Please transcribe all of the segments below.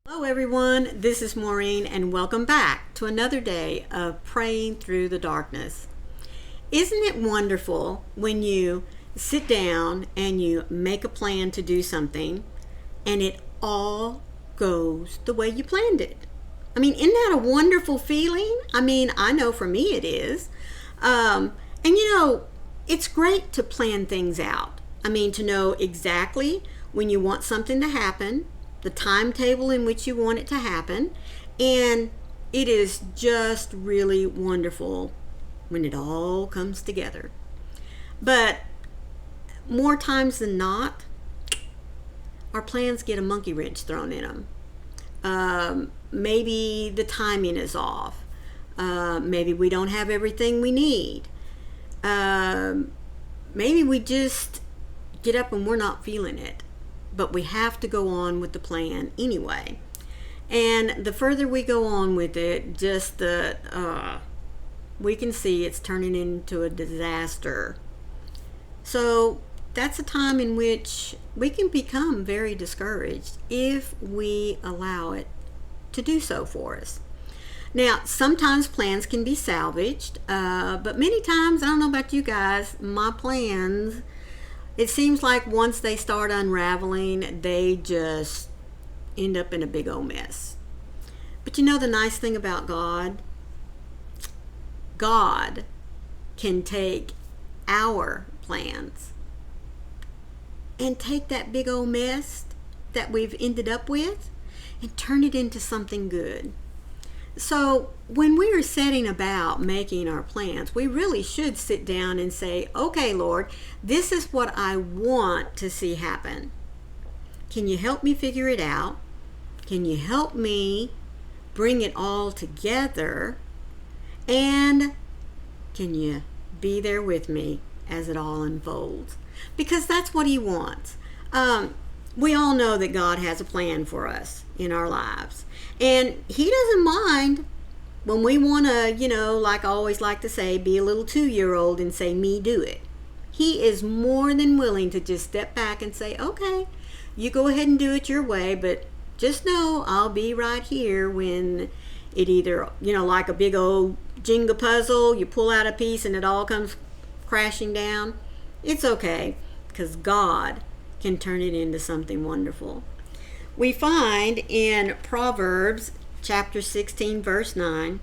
Hello everyone, this is Maureen and welcome back to another day of praying through the darkness. Isn't it wonderful when you sit down and you make a plan to do something and it all goes the way you planned it? Isn't that a wonderful feeling? I know for me it is. It's great to plan things out. To know exactly when you want something to happen, the timetable in which you want it to happen, and it is just really wonderful when it all comes together. But more times than not, our plans get a monkey wrench thrown in them. Maybe the timing is off. Maybe we don't have everything we need. Maybe we just get up and we're not feeling it. But we have to go on with the plan anyway. And the further we go on with it, we can see it's turning into a disaster. So that's a time in which we can become very discouraged if we allow it to do so for us. Now, sometimes plans can be salvaged, but many times, I don't know about you guys, my plans, it seems like once they start unraveling, they just end up in a big old mess. But you know the nice thing about God? God can take our plans and take that big old mess that we've ended up with and turn it into something good. So when we are setting about making our plans, we really should sit down and say, okay, Lord, this is what I want to see happen. Can you help me figure it out? Can you help me bring it all together? And can you be there with me as it all unfolds? Because that's what He wants. We all know that God has a plan for us in our lives. And He doesn't mind when we want to, like I always like to say, be a little 2-year-old and say, me do it. He is more than willing to just step back and say, okay, you go ahead and do it your way, but just know I'll be right here when it either, like a big old Jenga puzzle, you pull out a piece and it all comes crashing down. It's okay, because God can turn it into something wonderful. We find in Proverbs chapter 16 verse 9,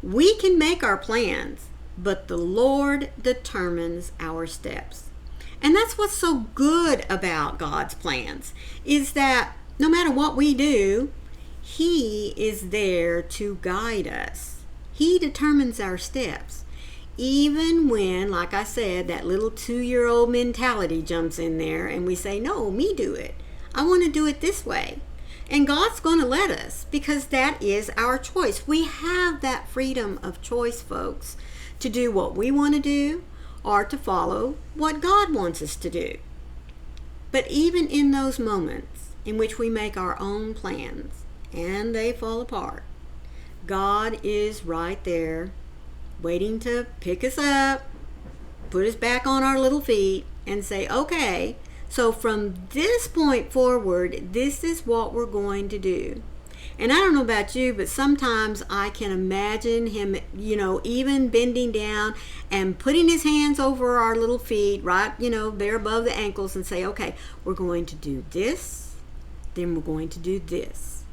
we can make our plans, but the Lord determines our steps. And that's what's so good about God's plans, is that no matter what we do, He is there to guide us. He determines our steps. Even when, like I said, that little 2-year-old mentality jumps in there and we say, no, me do it. I want to do it this way. And God's going to let us, because that is our choice. We have that freedom of choice, folks, to do what we want to do or to follow what God wants us to do. But even in those moments in which we make our own plans and they fall apart, God is right there waiting to pick us up, put us back on our little feet, and say, okay, so from this point forward, this is what we're going to do. And I don't know about you, but sometimes I can imagine Him, even bending down and putting His hands over our little feet, right, there above the ankles, and say, okay, we're going to do this, then we're going to do this.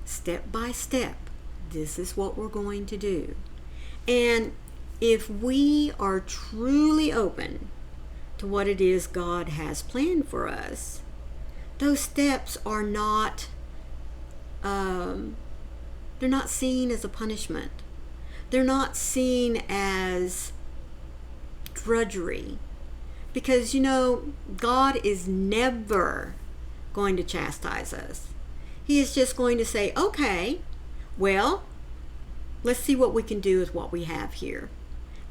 Step by step, this is what we're going to do. And if we are truly open to what it is God has planned for us, those steps are not, they're not seen as a punishment. They're not seen as drudgery. Because, God is never going to chastise us. He is just going to say, okay, well, let's see what we can do with what we have here.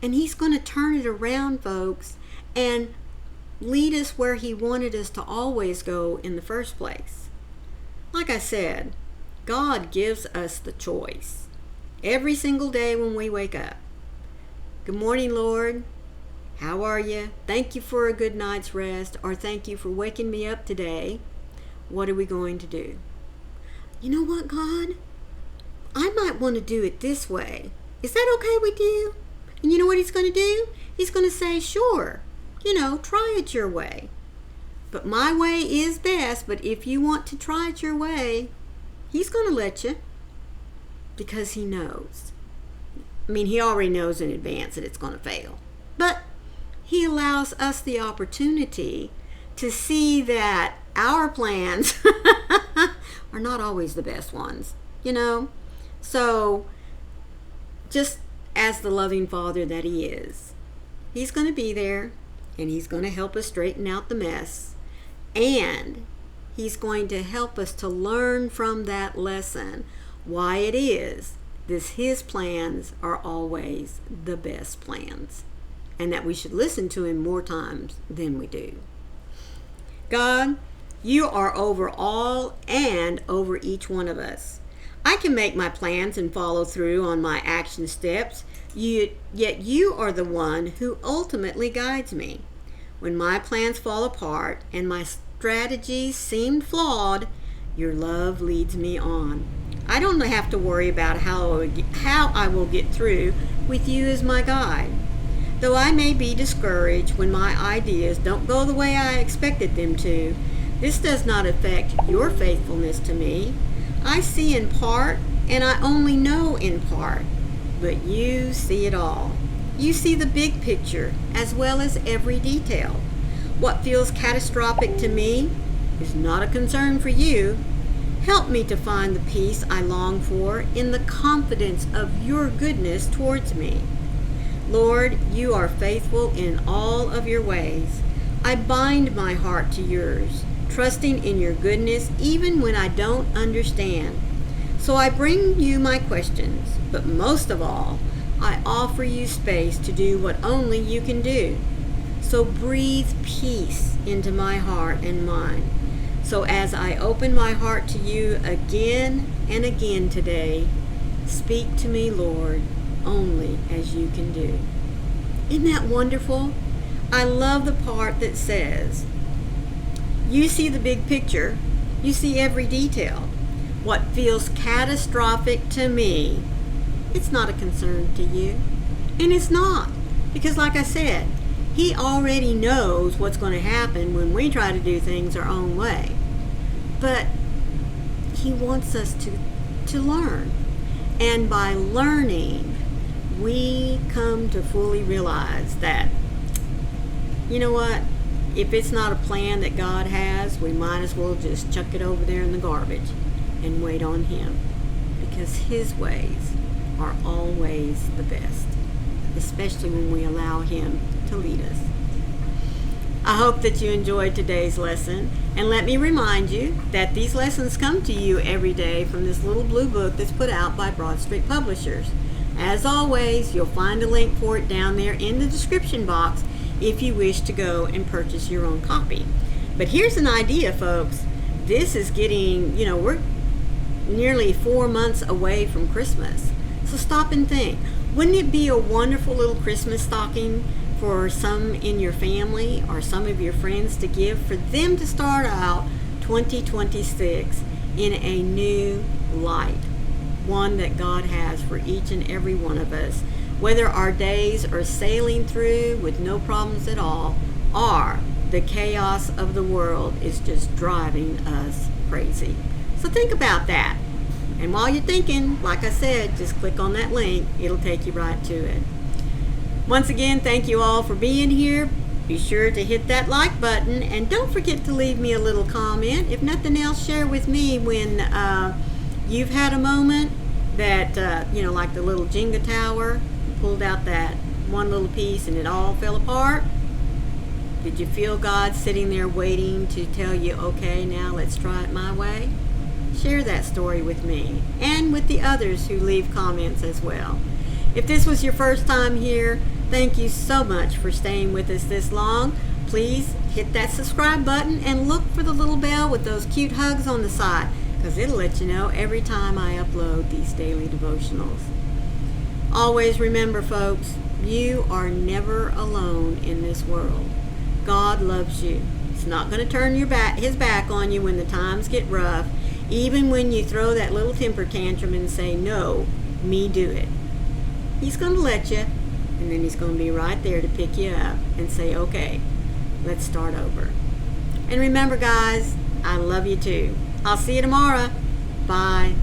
And He's going to turn it around, folks, and lead us where He wanted us to always go in the first place. Like I said, God gives us the choice every single day when we wake up. Good morning, Lord. How are you? Thank you for a good night's rest, or thank you for waking me up today. What are we going to do? you know what, God? I might want to do it this way. Is that okay with you? And you know what he's going to do? He's going to say, sure, try it your way. But my way is best, but if you want to try it your way, he's going to let you, because he knows. I mean, he already knows in advance that it's going to fail. But he allows us the opportunity to see that our plans are not always the best ones, So, just as the loving Father that he is, he's going to be there, and he's going to help us straighten out the mess, and he's going to help us to learn from that lesson why it is that his plans are always the best plans, and that we should listen to him more times than we do. God, you are over all and over each one of us. I can make my plans and follow through on my action steps, yet you are the one who ultimately guides me. When my plans fall apart and my strategies seem flawed, your love leads me on. I don't have to worry about how I will get through with you as my guide. Though I may be discouraged when my ideas don't go the way I expected them to, this does not affect your faithfulness to me. I see in part, and I only know in part, but you see it all. You see the big picture as well as every detail. What feels catastrophic to me is not a concern for you. Help me to find the peace I long for in the confidence of your goodness towards me. Lord, you are faithful in all of your ways. I bind my heart to yours, trusting in your goodness even when I don't understand. So I bring you my questions, but most of all, I offer you space to do what only you can do. So breathe peace into my heart and mind. So as I open my heart to you again and again today, speak to me, Lord, only as you can do. Isn't that wonderful? I love the part that says, you see the big picture, you see every detail. What feels catastrophic to me, it's not a concern to you. And it's not, because like I said, he already knows what's going to happen when we try to do things our own way. But he wants us to learn. And by learning, we come to fully realize that, you know what, if it's not a plan that God has, we might as well just chuck it over there in the garbage and wait on him, because his ways are always the best, especially when we allow him to lead us. I hope that you enjoyed today's lesson, and let me remind you that these lessons come to you every day from this little blue book that's put out by Broad Street Publishers. As always, you'll find a link for it down there in the description box if you wish to go and purchase your own copy. But here's an idea, folks. This is getting, we're nearly 4 months away from Christmas. So stop and think. Wouldn't it be a wonderful little Christmas stocking for some in your family or some of your friends to give, for them to start out 2026 in a new light, one that God has for each and every one of us, whether our days are sailing through with no problems at all, or the chaos of the world is just driving us crazy. So think about that. And while you're thinking, like I said, just click on that link. It'll take you right to it. Once again, thank you all for being here. Be sure to hit that like button, and don't forget to leave me a little comment. If nothing else, share with me when you've had a moment that, like the little Jenga tower, you pulled out that one little piece and it all fell apart. Did you feel God sitting there waiting to tell you, okay, now let's try it my way? Share that story with me and with the others who leave comments as well. If this was your first time here, thank you so much for staying with us this long. Please hit that subscribe button and look for the little bell with those cute hugs on the side, because it'll let you know every time I upload these daily devotionals. Always remember, folks, you are never alone in this world. God loves you. He's not going to turn his back on you when the times get rough. Even when you throw that little temper tantrum and say, no, me do it. He's going to let you, and then he's going to be right there to pick you up and say, okay, let's start over. And remember, guys, I love you too. I'll see you tomorrow. Bye.